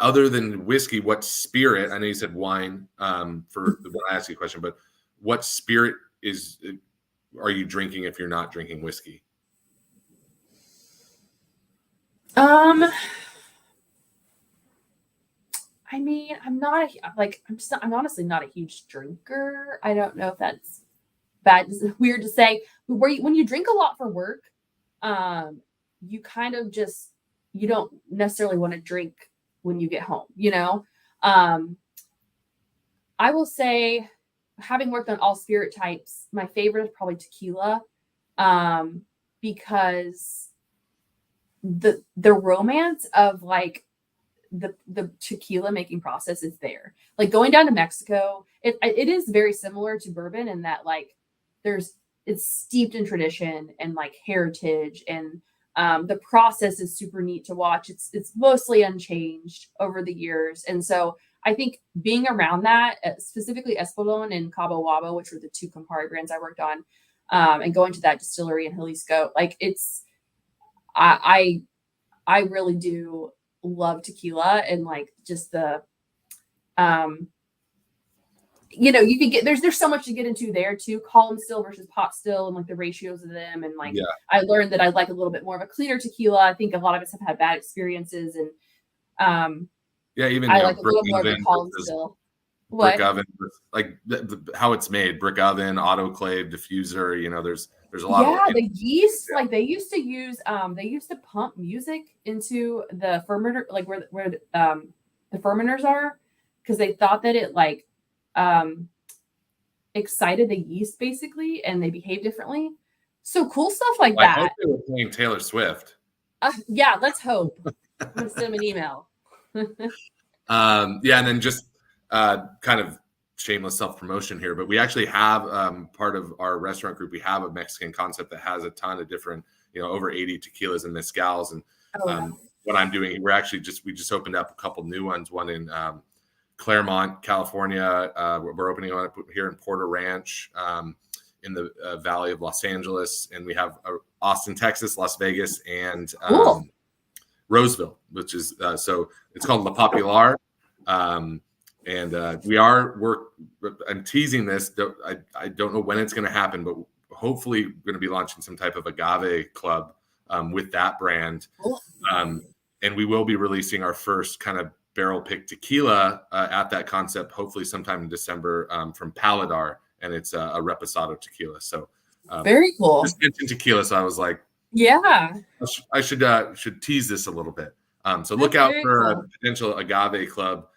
other than whiskey, what spirit, I know you said wine for when I asked you a question, but what spirit are you drinking if you're not drinking whiskey? I mean, I'm honestly not a huge drinker. I don't know if that's bad, weird to say. When you drink a lot for work, you kind of you don't necessarily want to drink when you get home, I will say, having worked on all spirit types, my favorite is probably tequila, because the romance of like the tequila making process is there. Like going down to Mexico, it is very similar to bourbon in that like it's steeped in tradition and like heritage, and the process is super neat to watch. It's mostly unchanged over the years, and so I think being around that, specifically Espolón and Cabo Wabo, which were the two Campari brands I worked on, and going to that distillery in Jalisco, like it's I really do love tequila, and like just the um you could get there's so much to get into there too. Column still versus pot still, and like the ratios of them, and like Yeah. I learned that I like a little bit more of a cleaner tequila. I think a lot of us have had bad experiences, and um Yeah, even I like a brick little more of the oven column versus still. brick What? oven, like how it's made, brick oven, autoclave, diffuser. There's a lot of Yeah, the yeast, yeah. like they used to pump music into the fermenter, like where the fermenters are, because they thought that it like um excited the yeast basically, and they behave differently. So cool stuff like I hope that. they were playing Taylor Swift. Yeah, let's hope. I'm gonna send them an email. Yeah, and then just kind of shameless self promotion here, but we actually have part of our restaurant group. We have a Mexican concept that has a ton of different, over 80 tequilas and mezcals. And Oh yeah. what I'm doing, we just opened up a couple new ones. One in Claremont, California. We're opening one up here in Porter Ranch, in the Valley of Los Angeles, and we have Austin, Texas, Las Vegas, and Cool. Roseville, which is so it's called La Popular. And I'm teasing this. I don't know when it's going to happen, but hopefully we're going to be launching some type of agave club with that brand. Cool. And we will be releasing our first kind of barrel pick tequila at that concept, hopefully sometime in December, from Paladar, and it's a reposado tequila. So Very cool. just mentioned tequila, so I was like, Yeah. I should tease this a little bit. So look out for a potential agave club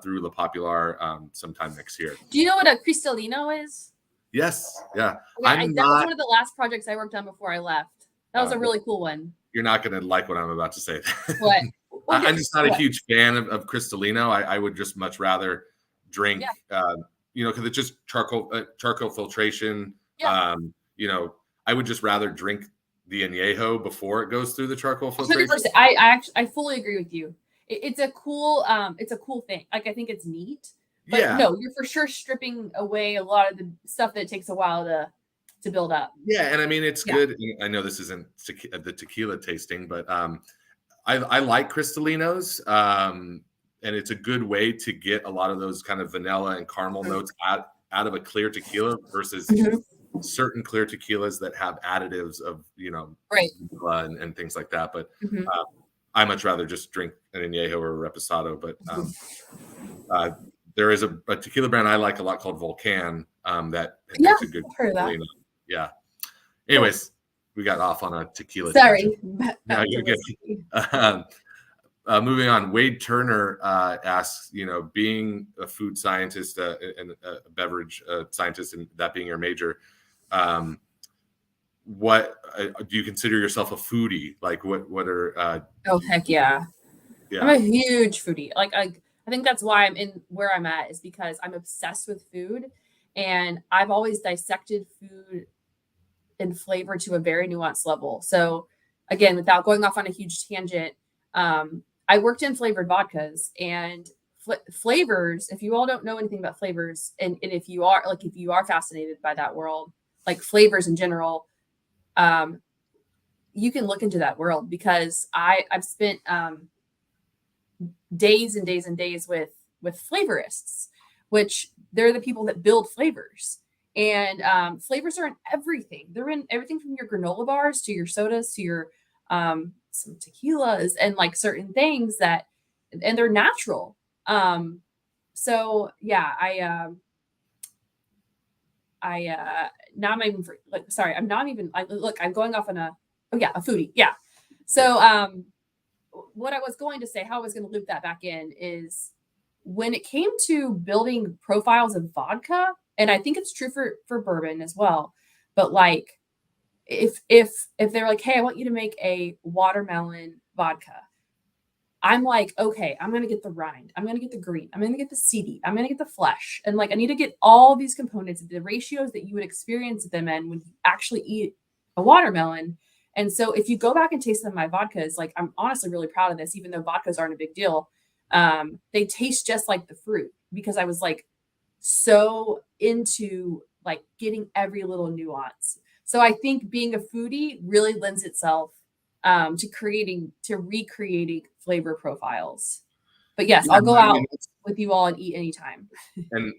through La Popular sometime next year. Do you know what a Cristalino is? Yes. Yeah. Okay, that was one of the last projects I worked on before I left. That was a really cool one. You're not going to like what I'm about to say. What? I'm just not a huge fan of Cristalino. I would just much rather drink, because it's just charcoal filtration. Yeah. I would just rather drink the añejo before it goes through the charcoal filtration. 100%. I fully agree with you. It's a cool thing. Like, I think it's neat. But no, you're for sure stripping away a lot of the stuff that takes a while to build up. Yeah, and I mean it's good. I know this isn't the tequila tasting, but I like Cristalinos, and it's a good way to get a lot of those kind of vanilla and caramel notes out of a clear tequila versus certain clear tequilas that have additives of right, and things like that. But I much rather just drink an añejo or a reposado. But there is a tequila brand I like a lot called Volcan that makes a good tequila. Yeah. Anyways, we got off on a tequila. Sorry. No, you're good. Moving on, Wade Turner asks, being a food scientist and a beverage scientist, and that being your major, what do you consider yourself a foodie? Like, what are? Oh heck yeah! I'm a huge foodie. Like I think that's why I'm in where I'm at, is because I'm obsessed with food, and I've always dissected food and flavor to a very nuanced level. So again, without going off on a huge tangent, I worked in flavored vodkas, and flavors, if you all don't know anything about flavors, and if you are fascinated by that world, like flavors in general, you can look into that world, because I've spent days and days and days with flavorists, which they're the people that build flavors. And flavors are in everything. They're in everything from your granola bars to your sodas to your some tequilas and like certain things and they're natural. So yeah, now I'm even sorry, I'm not even I'm going off on a foodie. Yeah. So what I was going to say, how I was going to loop that back in, is when it came to building profiles of vodka, and I think it's true for bourbon as well, but like if they're like, hey, I want you to make a watermelon vodka, I'm like, okay, I'm going to get the rind, I'm going to get the green, I'm going to get the seedy, I'm going to get the flesh. And like, I need to get all these components, the ratios that you would experience them in when you actually eat a watermelon. And so if you go back and taste some of my vodkas, like, I'm honestly really proud of this, even though vodkas aren't a big deal. They taste just like the fruit, because I was like so into like getting every little nuance. So I think being a foodie really lends itself to recreating flavor profiles. But yes, Yeah, I'll go out mean, with you all and eat anytime. And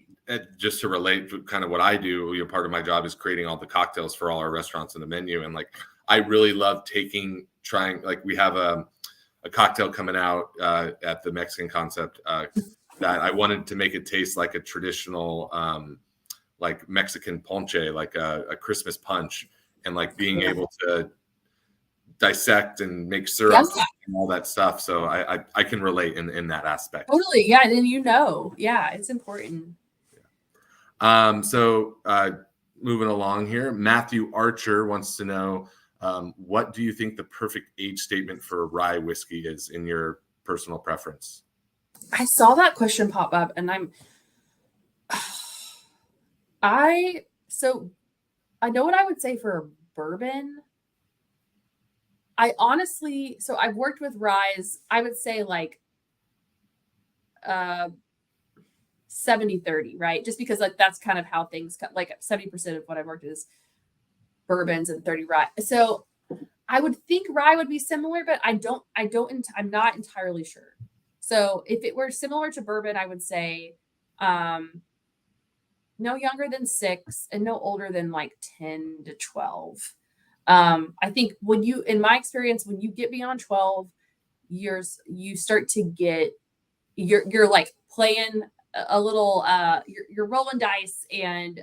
just to relate to kind of what I do, part of my job is creating all the cocktails for all our restaurants in the menu. And like, I really love trying, like we have a cocktail coming out at the Mexican Concept that I wanted to make it taste like a traditional, like Mexican ponche, like a Christmas punch, and like being able to dissect and make syrup and all that stuff. So I can relate in that aspect. Totally. Yeah. And then, yeah, it's important. So moving along here, Matthew Archer wants to know, what do you think the perfect age statement for rye whiskey is in your personal preference? I saw that question pop up, and I know what I would say for bourbon. I've worked with ryes. I would say like 70-30, right? Just because like that's kind of how things like 70% of what I've worked is bourbons and 30 rye. So I would think rye would be similar, but I'm not entirely sure. So if it were similar to bourbon, I would say no younger than 6 and no older than like 10 to 12. I think in my experience, when you get beyond 12 years, you start to get, you're like playing a little, you're rolling dice, and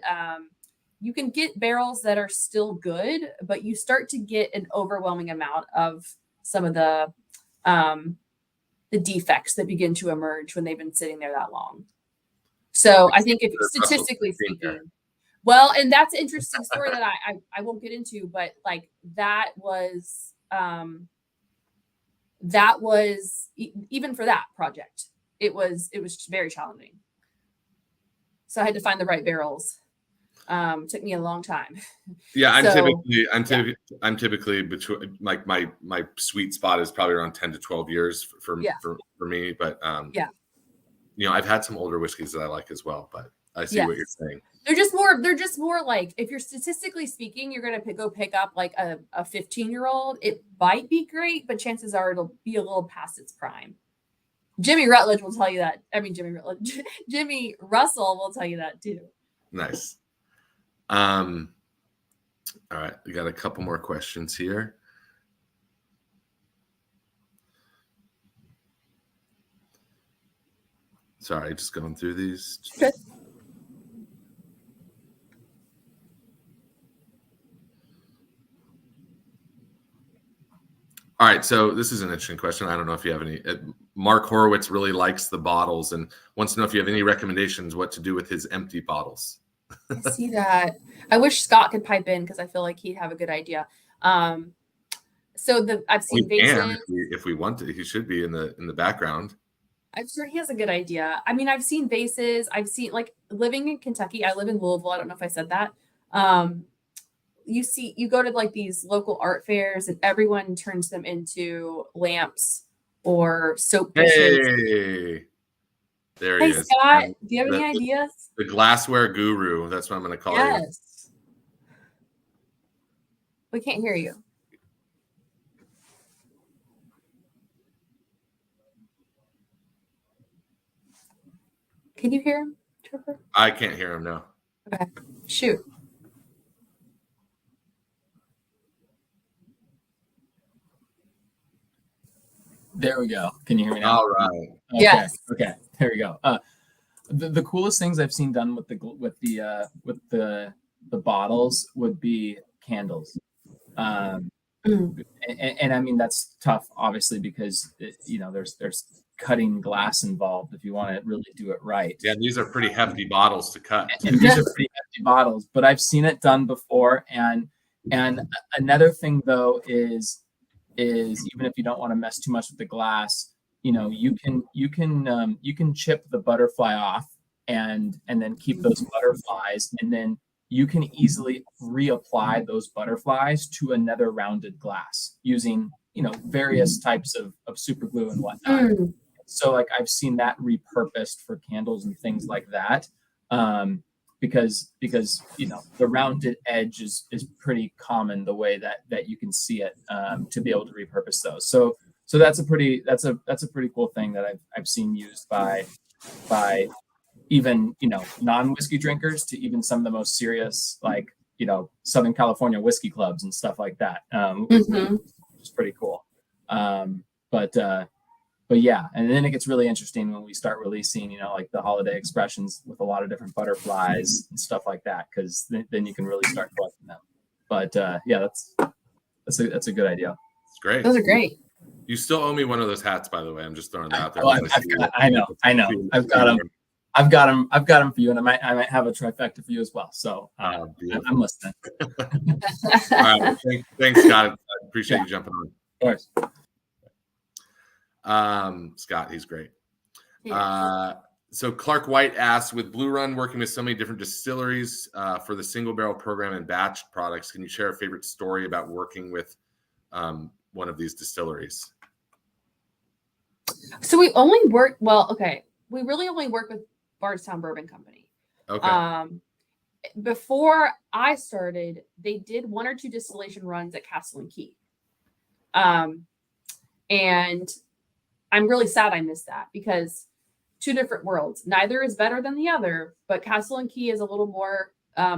you can get barrels that are still good, but you start to get an overwhelming amount of some of the defects that begin to emerge when they've been sitting there that long. So I think if statistically speaking, well, and that's an interesting story that I won't get into, but like that was even for that project, it was very challenging. So I had to find the right barrels. Took me a long time. Yeah, I'm typically between, like my sweet spot is probably around 10 to 12 years for me. But I've had some older whiskeys that I like as well, but I see what you're saying. They're just more like, if you're statistically speaking, you're going to go pick up like a 15-year-old. It might be great, but chances are it'll be a little past its prime. Jimmy Rutledge will tell you that. I mean, Jimmy Russell will tell you that too. Nice. All right, we got a couple more questions here. Sorry, just going through these. All right, so this is an interesting question. I don't know if you have any. Mark Horowitz really likes the bottles and wants to know if you have any recommendations what to do with his empty bottles. I see that. I wish Scott could pipe in because I feel like he'd have a good idea. I've seen vases. If we want to, he should be in the background. I'm sure he has a good idea. I mean, I've seen vases. I've seen, like, living in Kentucky. I live in Louisville. I don't know if I said that. You go to like these local art fairs and everyone turns them into lamps or soap dishes. Hey, there he is. Scott, do you have any ideas? The glassware guru. That's what I'm going to call you. Yes. We can't hear you. Can you hear him, Trevor? I can't hear him, no. Okay. Shoot. There we go. Can you hear me now? All right. Okay. Yes. Okay. There we go. The coolest things I've seen done with the bottles would be candles. And I mean, that's tough, obviously, because there's cutting glass involved if you want to really do it right. Yeah, these are pretty hefty bottles to cut. And these are pretty hefty bottles, but I've seen it done before. And another thing though is even if you don't want to mess too much with the glass, you can chip the butterfly off and then keep those butterflies, and then you can easily reapply those butterflies to another rounded glass using various types of super glue and whatnot. So like I've seen that repurposed for candles and things like that. because the rounded edge is pretty common the way that you can see it, to be able to repurpose those. So that's a pretty cool thing that I've seen used by even non-whiskey drinkers to even some of the most serious, like Southern California whiskey clubs and stuff like that, which is pretty cool. But yeah, and then it gets really interesting when we start releasing, like the holiday expressions with a lot of different butterflies and stuff like that, because then you can really start collecting them. But yeah, that's a good idea. It's great. Those are great. You still owe me one of those hats, by the way. I'm just throwing that out there. Oh, I know. I've got them for you, and I might have a trifecta for you as well. So I'm listening. All right, thanks, Scott. I appreciate you jumping on. Of course. Scott, he's great. So Clark White asks, with Blue Run working with so many different distilleries for the single barrel program and batch products, can you share a favorite story about working with one of these distilleries? So we only work, we really only work with Bardstown Bourbon Company. Okay. Before I started, they did 1 or 2 distillation runs at Castle and Key. And I'm really sad I missed that, because 2 different worlds. Neither is better than the other, but Castle and Key is a little more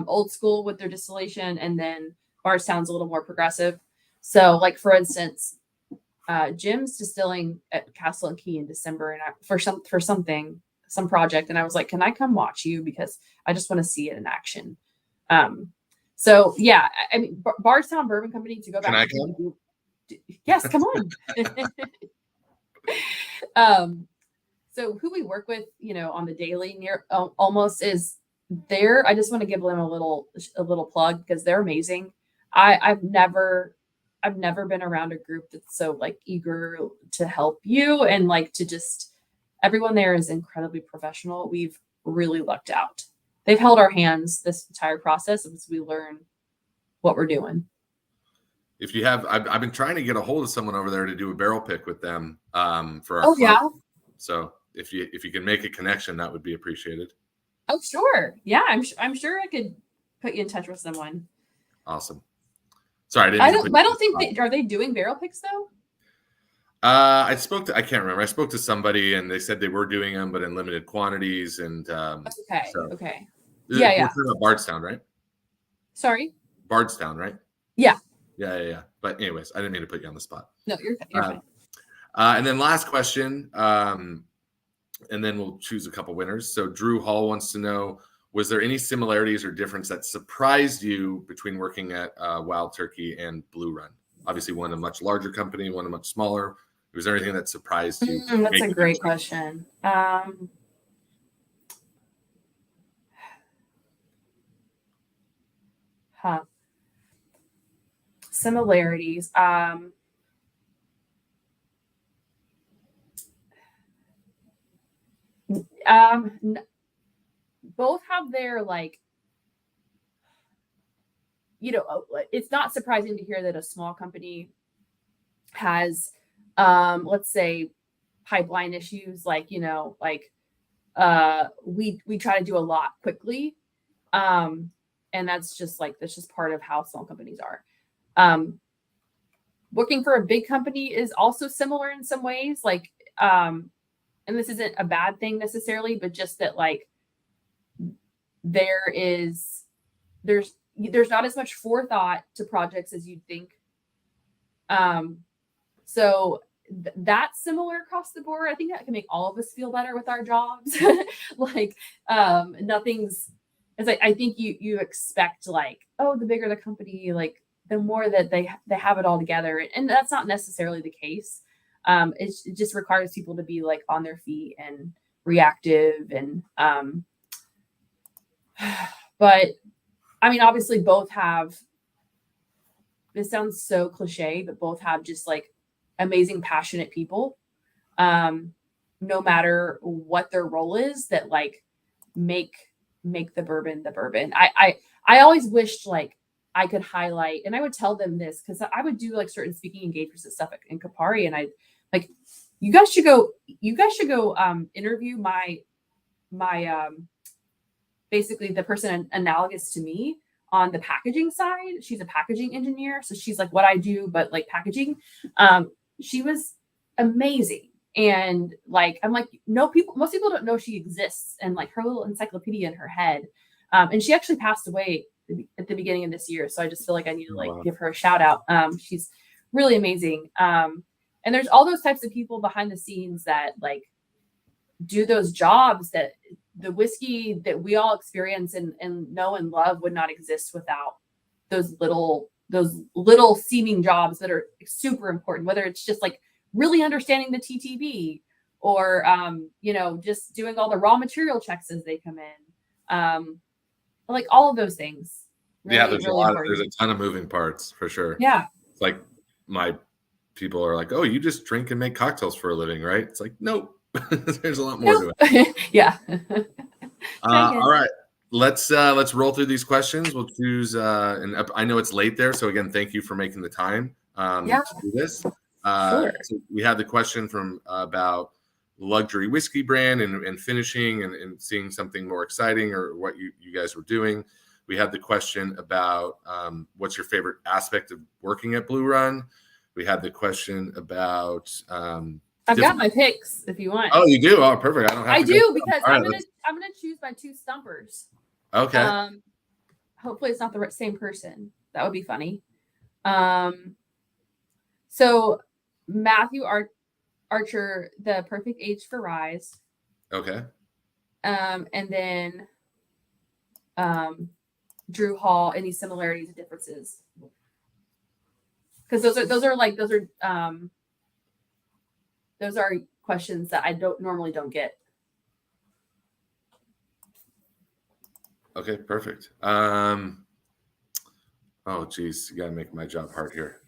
old school with their distillation, and then Bardstown's a little more progressive. So, like, for instance, Jim's distilling at Castle and Key in December, and for some project, and I was like, "Can I come watch you? Because I just want to see it in action." So yeah, I mean, Bardstown Bourbon Company, to go back. Can I come? Yes, come on. So who we work with, on the daily almost is there. I just want to give them a little plug, because they're amazing. I've never been around a group that's so like eager to help you, and like to just, everyone there is incredibly professional. We've really lucked out. They've held our hands this entire process as we learn what we're doing. If you have, I've been trying to get a hold of someone over there to do a barrel pick with them for our. Oh, yeah. So if you can make a connection, that would be appreciated. Oh, sure. Yeah, I'm sure I could put you in touch with someone. Awesome. Sorry, I don't think are they doing barrel picks though? I can't remember. I spoke to somebody and they said they were doing them, but in limited quantities. And okay. Yeah. We're talking about Bardstown, right? Sorry. Bardstown, right? Yeah. Yeah. But anyways, I didn't mean to put you on the spot. No, you're fine. And then last question, and then we'll choose a couple winners. So Drew Hall wants to know, was there any similarities or difference that surprised you between working at Wild Turkey and Blue Run? Obviously, one a much larger company, one a much smaller. Was there anything that surprised you? That's a great question. Similarities. Both have their it's not surprising to hear that a small company has let's say pipeline issues, we try to do a lot quickly, and that's just part of how small companies are. Working for a big company is also similar in some ways, and this isn't a bad thing necessarily, but just that there's not as much forethought to projects as you'd think. So that's similar across the board. I think that can make all of us feel better with our jobs. Nothing's, it's I think you expect the bigger the company, the more that they have it all together. And that's not necessarily the case. It just requires people to be on their feet and reactive. And, but I mean, obviously both have, this sounds so cliche, but both have just amazing, passionate people. No matter what their role is, that make the bourbon the bourbon. I always wished I could highlight, and I would tell them this, because I would do certain speaking engagements and stuff in Kapari, and I you guys should go interview my basically the person analogous to me on the packaging side. She's a packaging engineer. So she's like what I do, but like packaging. She was amazing. And like, I'm like, most people don't know she exists, and like her little encyclopedia in her head. And she actually passed away at the beginning of this year. So I just feel like I need to like give her a shout out. She's really amazing. And there's all those types of people behind the scenes that like do those jobs that the whiskey that we all experience and know and love would not exist without those little seeming jobs that are super important, whether it's just like really understanding the TTB or, just doing all the raw material checks as they come in. Like all of those things. Really, there's a ton of moving parts for sure. Yeah. It's like my people are like, oh, you just drink and make cocktails for a living, right? It's like, nope. There's a lot more to it. Yeah. All right. Let's roll through these questions. We'll choose and I know it's late there, so again, thank you for making the time to do this. Sure. So we had the question from about luxury whiskey brand and finishing and seeing something more exciting or what you guys were doing. We had the question about what's your favorite aspect of working at Blue Run. We had the question about I've got my picks if you want. Oh, you do? Oh, perfect. I don't have I to do because I'm right, gonna choose my two stumpers. Okay. Hopefully it's not the same person. That would be funny. So Matthew Archer, the perfect age for rise. Okay. And then Drew Hall, any similarities and differences? Because those are questions that I normally don't get. Okay, perfect. Oh geez, you gotta make my job hard here.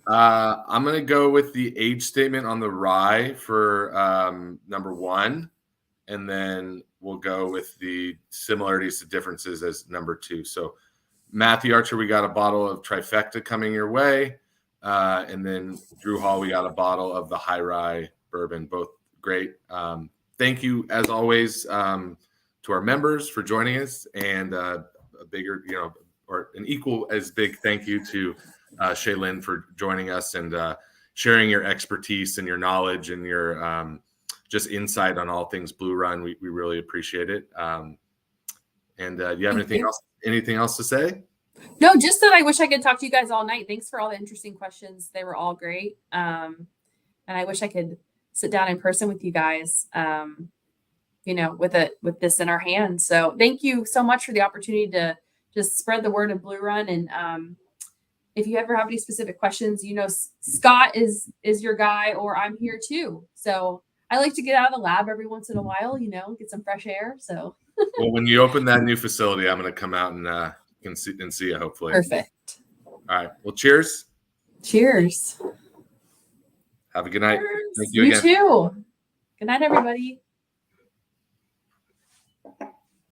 I'm gonna go with the age statement on the rye for number one, and then we'll go with the similarities to differences as number two. So Matthew Archer, we got a bottle of Trifecta coming your way. And then Drew Hall, we got a bottle of the High Rye bourbon, both great. Thank you as always to our members for joining us, and a bigger, or an equal as big thank you to Shaylin for joining us and sharing your expertise and your knowledge and your just insight on all things Blue Run. We really appreciate it. And do you have anything else to say? No, just that I wish I could talk to you guys all night. Thanks for all the interesting questions. They were all great. And I wish I could sit down in person with you guys, with this in our hands. So thank you so much for the opportunity to just spread the word of Blue Run. And if you ever have any specific questions, Scott is your guy, or I'm here too. So I like to get out of the lab every once in a while, get some fresh air. So well, when you open that new facility, I'm going to come out and see you hopefully. Perfect. All right. Well, cheers. Cheers. Have a good night. Cheers. Thank you again. You too. Good night, everybody.